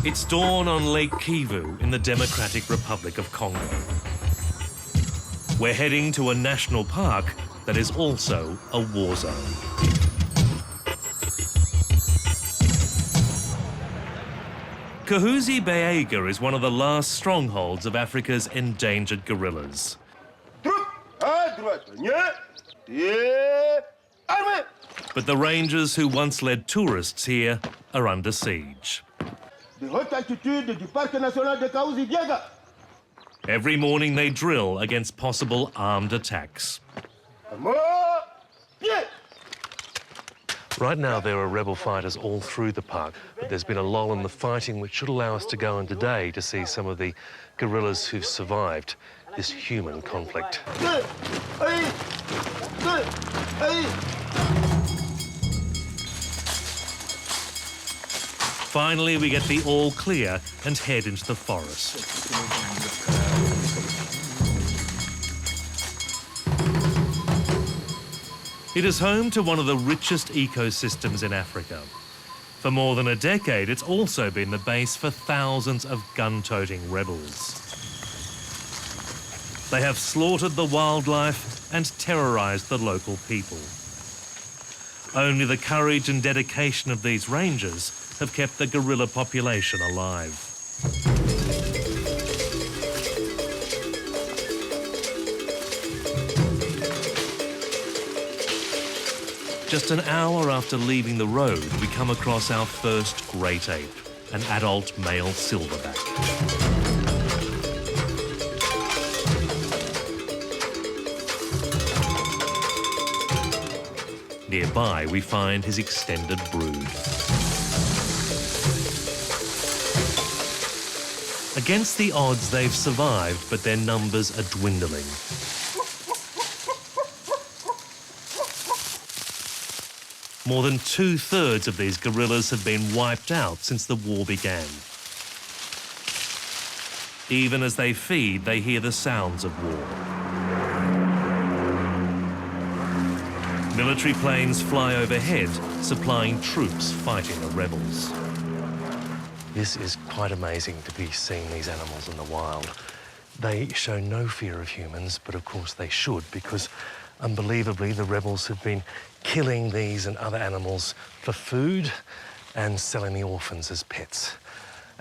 It's dawn on Lake Kivu in the Democratic Republic of Congo. We're heading to a national park that is also a war zone. Kahuzi-Biega is one of the last strongholds of Africa's endangered gorillas. But the rangers who once led tourists here are under siege. Every morning they drill against possible armed attacks. Right now there are rebel fighters all through the park, but there's been a lull in the fighting which should allow us to go in today to see some of the guerrillas who've survived this human conflict. Finally, we get the all clear and head into the forest. It is home to one of the richest ecosystems in Africa. For more than a decade, it's also been the base for thousands of gun-toting rebels. They have slaughtered the wildlife and terrorized the local people. Only the courage and dedication of these rangers have kept the gorilla population alive. Just an hour after leaving the road, we come across our first great ape, an adult male silverback. Nearby, we find his extended brood. Against the odds, they've survived, but their numbers are dwindling. More than 2/3 of these gorillas have been wiped out since the war began. Even as they feed, they hear the sounds of war. Military planes fly overhead, supplying troops fighting the rebels. This is quite amazing to be seeing these animals in the wild. They show no fear of humans, but of course they should, because unbelievably the rebels have been killing these and other animals for food and selling the orphans as pets.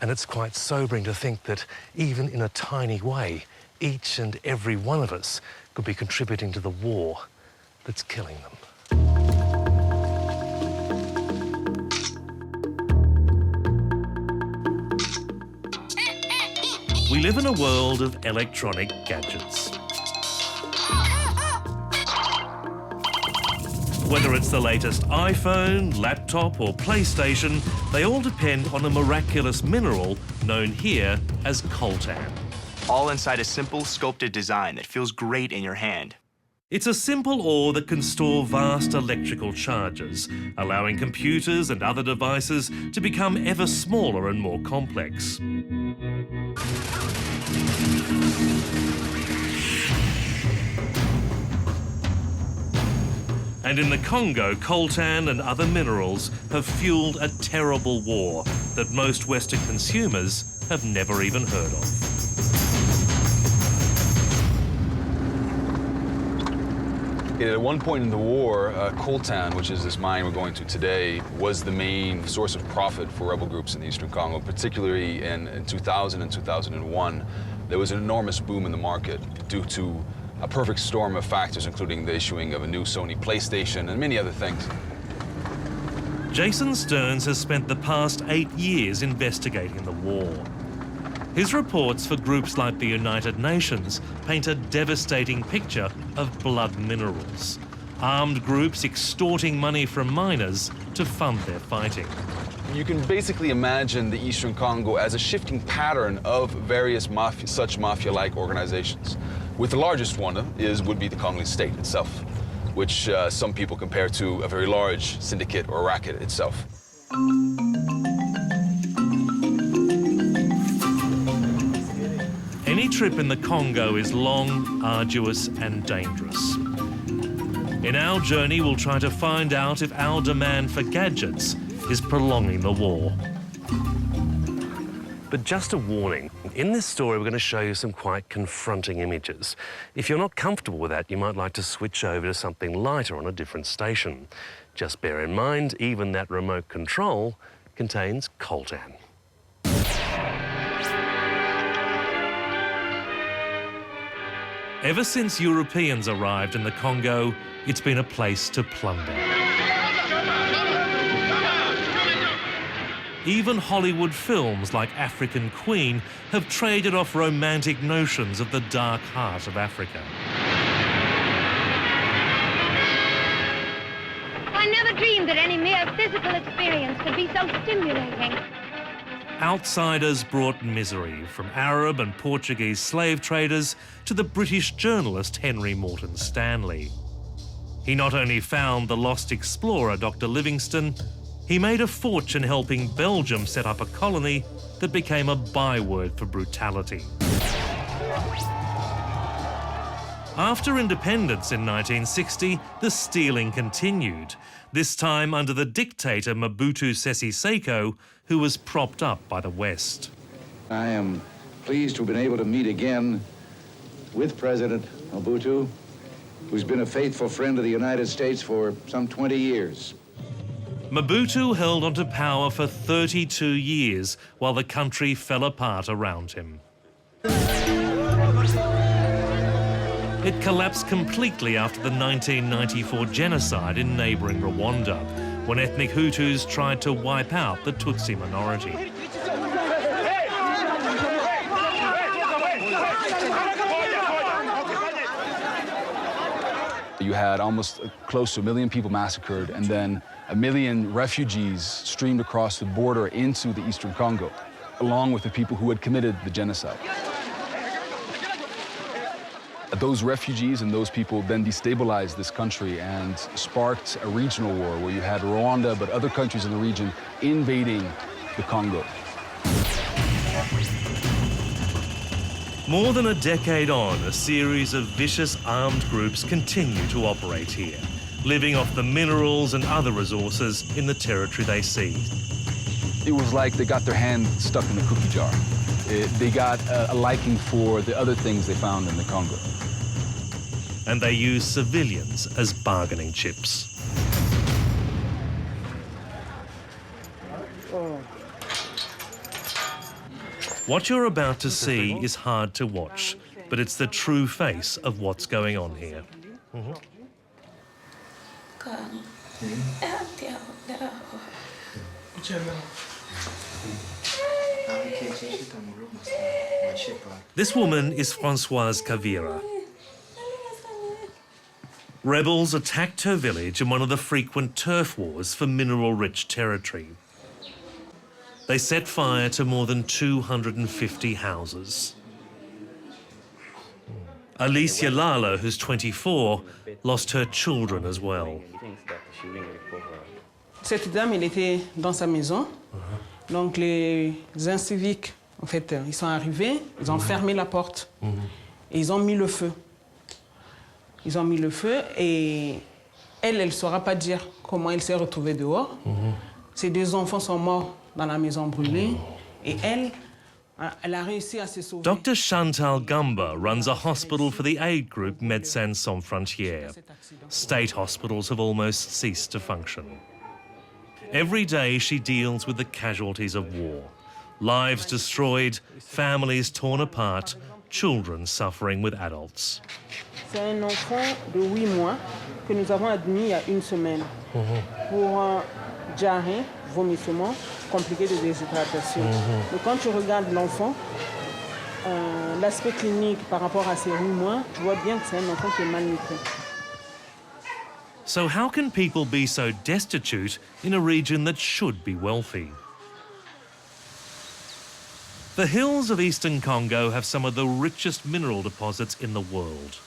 And it's quite sobering to think that even in a tiny way, each and every one of us could be contributing to the war that's killing them. We live in a world of electronic gadgets. Whether it's the latest iPhone, laptop or PlayStation, they all depend on a miraculous mineral known here as coltan. All inside a simple sculpted design that feels great in your hand. It's a simple ore that can store vast electrical charges, allowing computers and other devices to become ever smaller and more complex. And in the Congo, coltan and other minerals have fueled a terrible war that most Western consumers have never even heard of. At one point in the war, Coltan, which is this mine we're going to today, was the main source of profit for rebel groups in the Eastern Congo, particularly in 2000 and 2001. There was an enormous boom in the market due to a perfect storm of factors, including the issuing of a new Sony PlayStation and many other things. Jason Stearns has spent the past 8 years investigating the war. His reports for groups like the United Nations paint a devastating picture of blood minerals, armed groups extorting money from miners to fund their fighting. You can basically imagine the Eastern Congo as a shifting pattern of various such mafia-like organizations, with the largest one would be the Congolese state itself, which some people compare to a very large syndicate or racket itself. Any trip in the Congo is long, arduous and dangerous. In our journey, we'll try to find out if our demand for gadgets is prolonging the war. But just a warning, in this story we're going to show you some quite confronting images. If you're not comfortable with that, you might like to switch over to something lighter on a different station. Just bear in mind, even that remote control contains coltan. Ever since Europeans arrived in the Congo, it's been a place to plunder. Even Hollywood films like African Queen have traded off romantic notions of the dark heart of Africa. I never dreamed that any mere physical experience could be so stimulating. Outsiders brought misery, from Arab and Portuguese slave traders to the British journalist Henry Morton Stanley. He not only found the lost explorer Dr. Livingstone, he made a fortune helping Belgium set up a colony that became a byword for brutality. After independence in 1960, the stealing continued, this time under the dictator Mobutu Sese Seko, who was propped up by the West. I am pleased to have been able to meet again with President Mobutu, who's been a faithful friend of the United States for some 20 years. Mobutu held onto power for 32 years while the country fell apart around him. It collapsed completely after the 1994 genocide in neighbouring Rwanda, when ethnic Hutus tried to wipe out the Tutsi minority. You had almost close to 1 million people massacred, and then 1 million refugees streamed across the border into the eastern Congo, along with the people who had committed the genocide. Those refugees and those people then destabilized this country and sparked a regional war where you had Rwanda, but other countries in the region invading the Congo. More than a decade on, a series of vicious armed groups continue to operate here, living off the minerals and other resources in the territory they seized. It was like they got their hand stuck in the cookie jar. They got a liking for the other things they found in the Congo. And they use civilians as bargaining chips. What you're about to see is hard to watch, but it's the true face of what's going on here. This woman is Françoise Kavira. Rebels attacked her village in one of the frequent turf wars for mineral-rich territory. They set fire to more than 250 houses. Alicia Lala, who's 24, lost her children as well. Cette dame, elle était dans sa maison. Donc les inciviques, en fait, ils sont arrivés, ils ont fermé la porte et ils ont mis le feu. Ils ont mis le feu et elle ne saura pas dire comment elle s'est retrouvée dehors. Ses 2 enfants sont morts dans la maison brûlée et elle a réussi à se sauver. Dr. Chantal Gumba runs a hospital for the aid group Médecins Sans Frontières. State hospitals have almost ceased to function. Every day she deals with the casualties of war. Lives destroyed, families torn apart, children suffering with adults. C'est un enfant de 8 mois que nous avons admis il y a 1 semaine pour diarrhée, vomissement, compliqué de déshydratation. Donc quand tu regardes l'enfant, l'aspect clinique par rapport à ses 8 mois, tu vois bien que c'est un enfant qui est malnutri. So how can people be so destitute in a region that should be wealthy? The hills of eastern Congo have some of the richest mineral deposits in the world.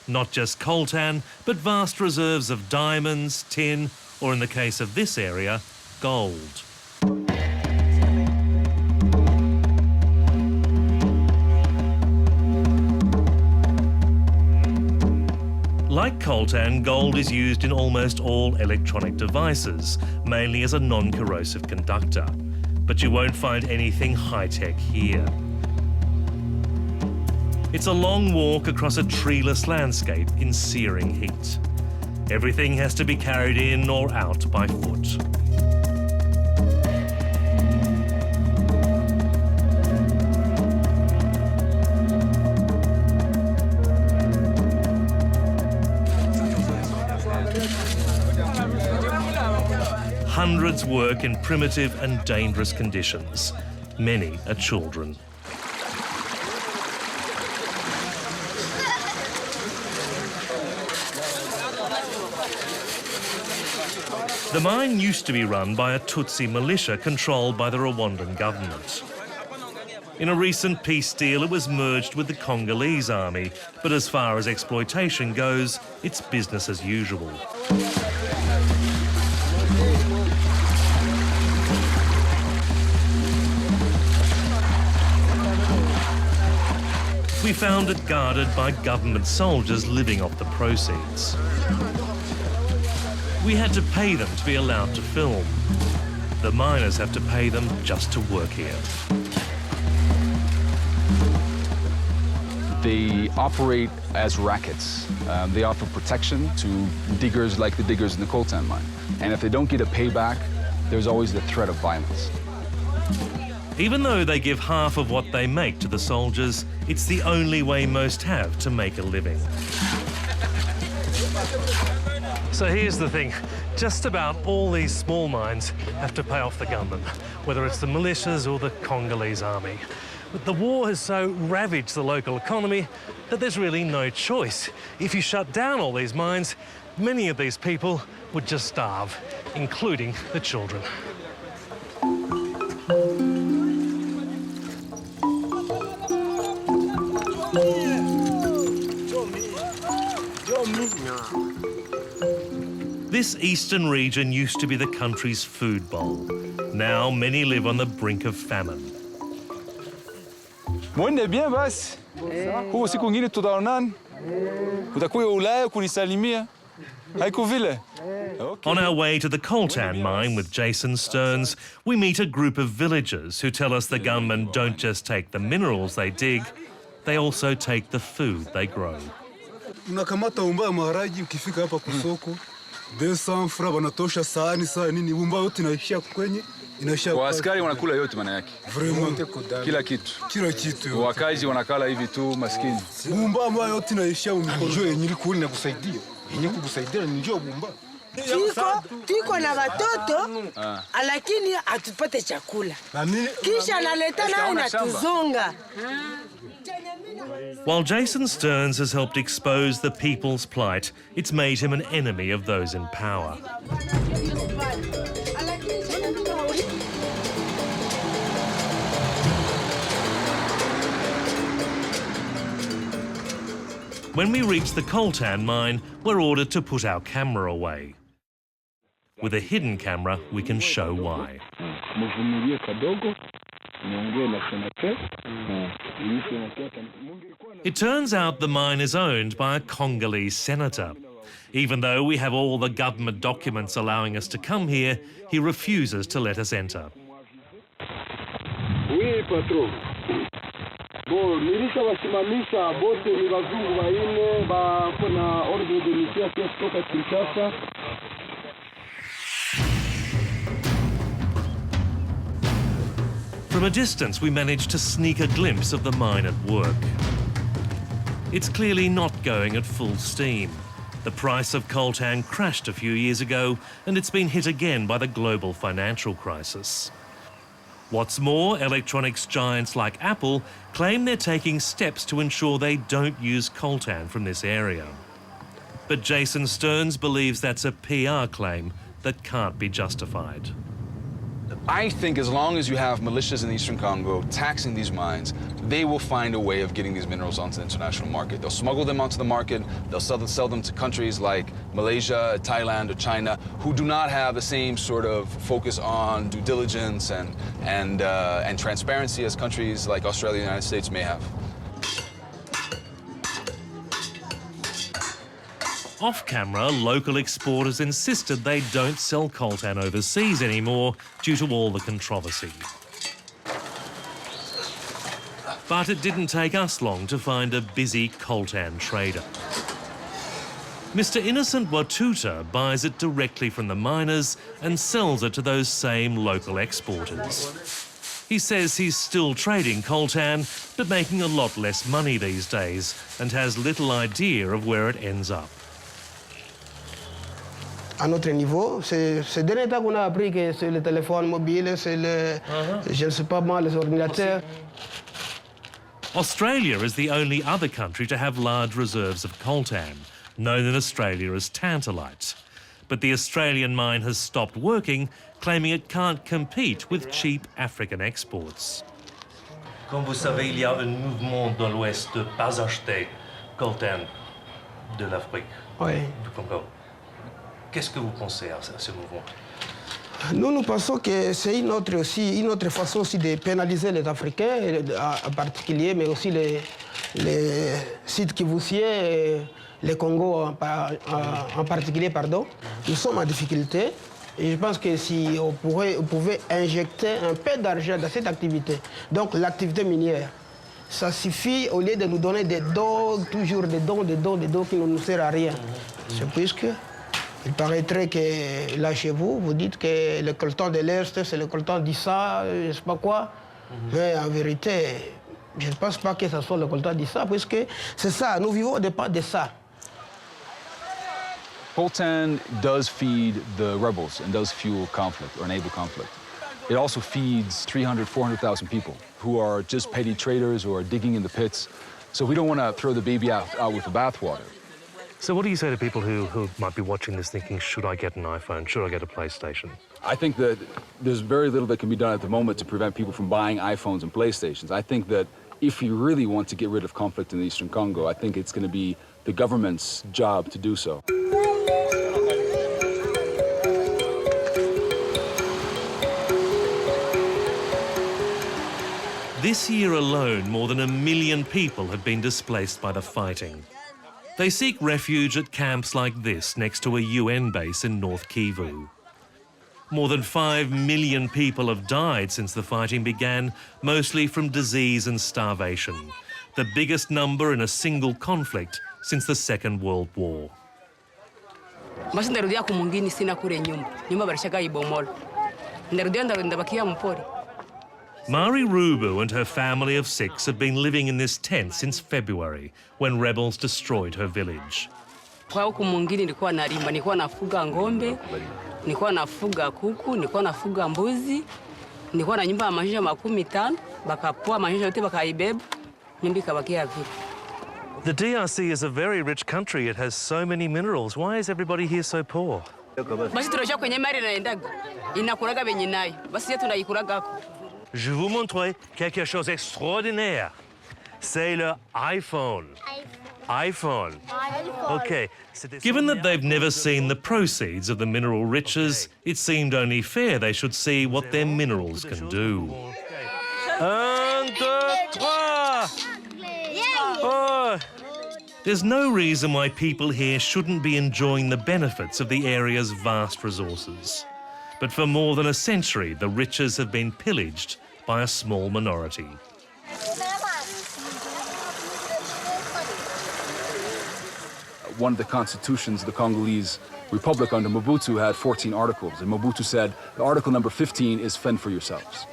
Not just coltan, but vast reserves of diamonds, tin, or in the case of this area, gold. Like coltan, gold is used in almost all electronic devices, mainly as a non-corrosive conductor. but you won't find anything high-tech here. It's a long walk across a treeless landscape in searing heat. Everything has to be carried in or out by foot. Hundreds work in primitive and dangerous conditions. Many are children. The mine used to be run by a Tutsi militia controlled by the Rwandan government. In a recent peace deal, it was merged with the Congolese army, but as far as exploitation goes, it's business as usual. We found it guarded by government soldiers living off the proceeds. We had to pay them to be allowed to film. The miners have to pay them just to work here. They operate as rackets. They offer protection to diggers like the diggers in the Coltan mine. And if they don't get a payback, there's always the threat of violence. Even though they give half of what they make to the soldiers, it's the only way most have to make a living. So here's the thing, just about all these small mines have to pay off the gunmen, whether it's the militias or the Congolese army. But the war has so ravaged the local economy that there's really no choice. If you shut down all these mines, many of these people would just starve, including the children. This eastern region used to be the country's food bowl. Now many live on the brink of famine. Mwende bien basi. Huo siku ngine tutaonana. Utakuja Ulaya kunisalimia. Haiko vile. On our way to the Coltan mine with Jason Stearns, we meet a group of villagers who tell us the gunmen don't just take the minerals they dig, they also take the food they grow. Unakamata umba ya maharagi ukifika hapa kusoko. 200 francs wanatosha sahani nini umba yote inaishia kwenye inaishia. Waaskari wanakula yote maana yake. Vraiment Kila kitu. Kila kitu. Wakazi wanakala hivi tu maskini. Umba ambayo yote inaishia umikojo yenye ilikuwa inakusaidia. Yenye kukusaidia ni njoo umba. Tuko na watoto lakini hatupate chakula. Kisha naleta nayo natuzonga. While Jason Stearns has helped expose the people's plight, it's made him an enemy of those in power. When we reach the Coltan mine, we're ordered to put our camera away. With a hidden camera, we can show why. It turns out the mine is owned by a Congolese senator. Even though we have all the government documents allowing us to come here, he refuses to let us enter. Oui, patron. Bon, nilishawasimamisha bote ni wazungu waine bako na ordre de militia kutoka Kinshasa. From a distance, we manage to sneak a glimpse of the mine at work. It's clearly not going at full steam. The price of coltan crashed a few years ago, and it's been hit again by the global financial crisis. What's more, electronics giants like Apple claim they're taking steps to ensure they don't use coltan from this area. But Jason Stearns believes that's a PR claim that can't be justified. I think as long as you have militias in Eastern Congo taxing these mines, they will find a way of getting these minerals onto the international market. They'll smuggle them onto the market, they'll sell them to countries like Malaysia, Thailand, or China, who do not have the same sort of focus on due diligence and transparency as countries like Australia and the United States may have. Off-camera, local exporters insisted they don't sell coltan overseas anymore due to all the controversy. But it didn't take us long to find a busy coltan trader. Mr. Innocent Watuta buys it directly from the miners and sells it to those same local exporters. He says he's still trading coltan, but making a lot less money these days and has little idea of where it ends up. À notre niveau, c'est dernier temps qu'on a appris que c'est le téléphone mobile, c'est le, je ne sais pas moi, les ordinateurs. Australia is the only other country to have large reserves of coltan, known in Australia as tantalite. But the Australian mine has stopped working, claiming it can't compete with cheap African exports. Comme vous savez, il y a un mouvement dans l'Ouest de pas acheter coltan de l'Afrique, du Congo. Qu'est-ce que vous pensez à ce mouvement? Nous pensons que c'est une autre façon aussi de pénaliser les Africains, en particulier, mais aussi les sites kivusiens, les Congo en particulier, pardon. Nous sommes en difficulté et je pense que si on pouvait injecter un peu d'argent dans cette activité, donc l'activité minière, ça suffit au lieu de nous donner des dons, toujours des dons qui ne nous servent à rien. C'est puisque il paraîtrait que là chez vous, vous dites que le coltan de l'Est, c'est le coltan d'Issa, je ne sais pas quoi. Mais en vérité, je ne pense pas que ce soit le coltan d'Issa, puisque c'est ça, nous vivons au départ de ça. Coltan does feed the rebels and does fuel conflict or enable conflict. It also feeds 300,000, 400,000 people who are just petty traders or digging in the pits. So we don't want to throw the baby out with the bathwater. So what do you say to people who might be watching this thinking, should I get an iPhone, should I get a PlayStation? I think that there's very little that can be done at the moment to prevent people from buying iPhones and PlayStations. I think that if you really want to get rid of conflict in the Eastern Congo, I think it's going to be the government's job to do so. This year alone, more than 1 million people have been displaced by the fighting. They seek refuge at camps like this next to a UN base in North Kivu. More than 5 million people have died since the fighting began, mostly from disease and starvation, the biggest number in a single conflict since the Second World War. Basi ndarudia kumungini sina kule nyumba barishaka ibomola. Ndabakia mpori. Mari Rubu and her family of 6 have been living in this tent since February, when rebels destroyed her village. Kwa huku mwingine nilikuwa nalima, nilikuwa nafuga ng'ombe, nilikuwa nafuga kuku, nilikuwa nafuga mbuzi, nilikuwa na nyumba ya maisha 50, bakapoa maisha yote bakaibeba, nyumba ikabakia vile. The DRC is a very rich country. It has so many minerals. Why is everybody here so poor? Basi tunashoka kwenye mari naendaga, inakulaga benye nayo. Basi yetu tunaikulaga hako. Je vous montrer quelque chose d'extraordinaire. C'est le iPhone. iPhone. Okay. Given that they've never seen the proceeds of the mineral riches, it seemed only fair they should see what their minerals can do. 1, 2, 3. Oh. There's no reason why people here shouldn't be enjoying the benefits of the area's vast resources. But for more than a century, the riches have been pillaged by a small minority. One of the constitutions of the Congolese Republic under Mobutu had 14 articles, and Mobutu said, article number 15 is fend for yourselves.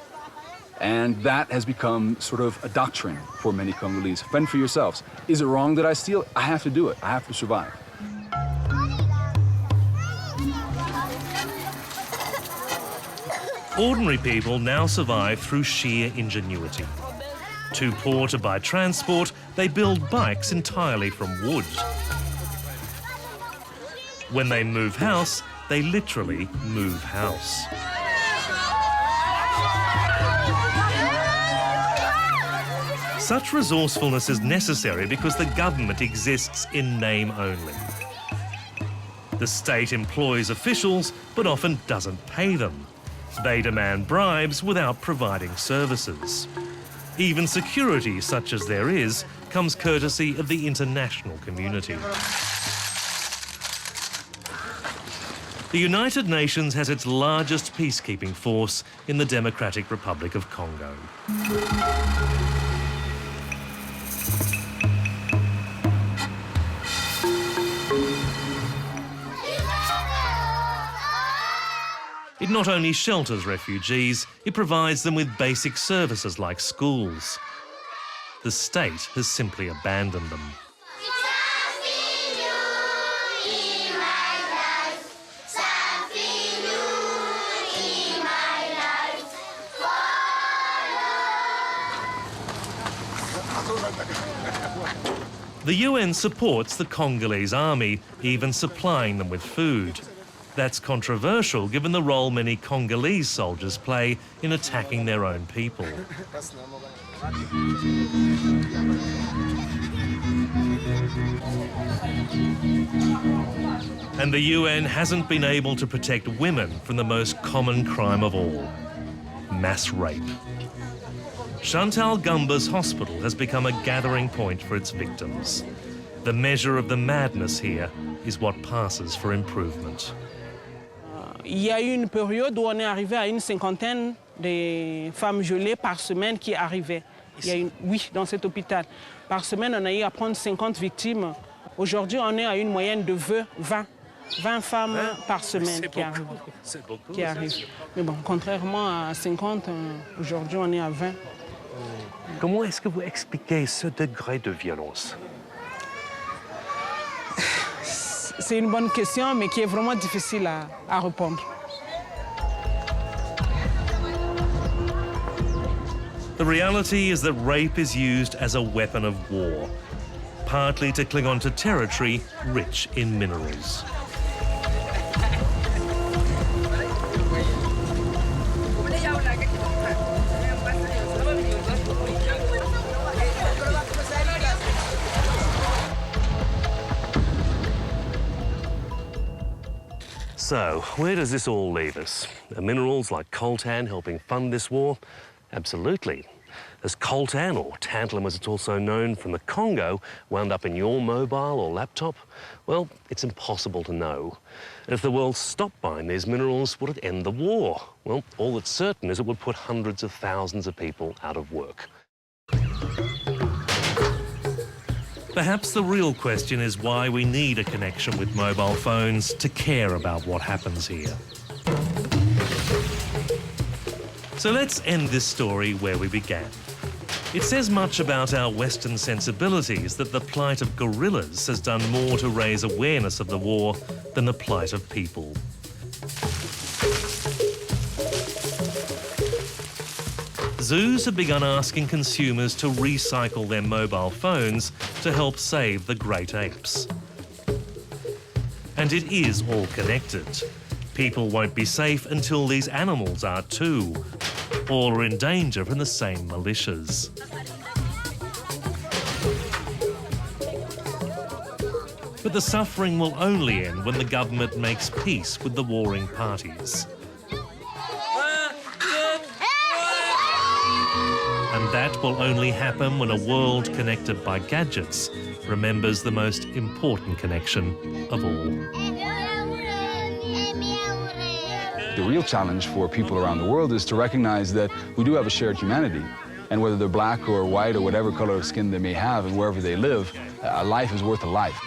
And that has become sort of a doctrine for many Congolese. Fend for yourselves. Is it wrong that I steal? I have to do it. I have to survive. Ordinary people now survive through sheer ingenuity. Too poor to buy transport, they build bikes entirely from wood. When they move house, they literally move house. Such resourcefulness is necessary because the government exists in name only. The state employs officials, but often doesn't pay them. They demand bribes without providing services. Even security, such as there is, comes courtesy of the international community. The United Nations has its largest peacekeeping force in the Democratic Republic of Congo. It not only shelters refugees, it provides them with basic services like schools. The state has simply abandoned them. The UN supports the Congolese army, even supplying them with food. That's controversial given the role many Congolese soldiers play in attacking their own people. And the UN hasn't been able to protect women from the most common crime of all, mass rape. Chantal Gumba's hospital has become a gathering point for its victims. The measure of the madness here is what passes for improvement. Il y a eu une période où on est arrivé à une cinquantaine de femmes violées par semaine qui arrivaient. Oui, dans cet hôpital. Par semaine, on a eu à prendre 50 victimes. Aujourd'hui, on est à une moyenne de 20 femmes par semaine qui arrivent. Mais bon, contrairement à 50, aujourd'hui, on est à 20. Comment est-ce que vous expliquez ce degré de violence? C'est une bonne question, mais qui est vraiment difficile à répondre. The reality is that rape is used as a weapon of war, partly to cling on to territory rich in minerals. So, where does this all leave us? Are minerals like coltan helping fund this war? Absolutely. Has coltan, or tantalum as it's also known from the Congo, wound up in your mobile or laptop? Well, it's impossible to know. And if the world stopped buying these minerals, would it end the war? Well, all that's certain is it would put hundreds of thousands of people out of work. Perhaps the real question is why we need a connection with mobile phones to care about what happens here. So let's end this story where we began. It says much about our Western sensibilities that the plight of guerrillas has done more to raise awareness of the war than the plight of people. Zoos have begun asking consumers to recycle their mobile phones to help save the great apes. And it is all connected. People won't be safe until these animals are too. All are in danger from the same militias. But the suffering will only end when the government makes peace with the warring parties. And that will only happen when a world connected by gadgets remembers the most important connection of all. The real challenge for people around the world is to recognize that we do have a shared humanity. And whether they're black or white or whatever color of skin they may have and wherever they live, a life is worth a life.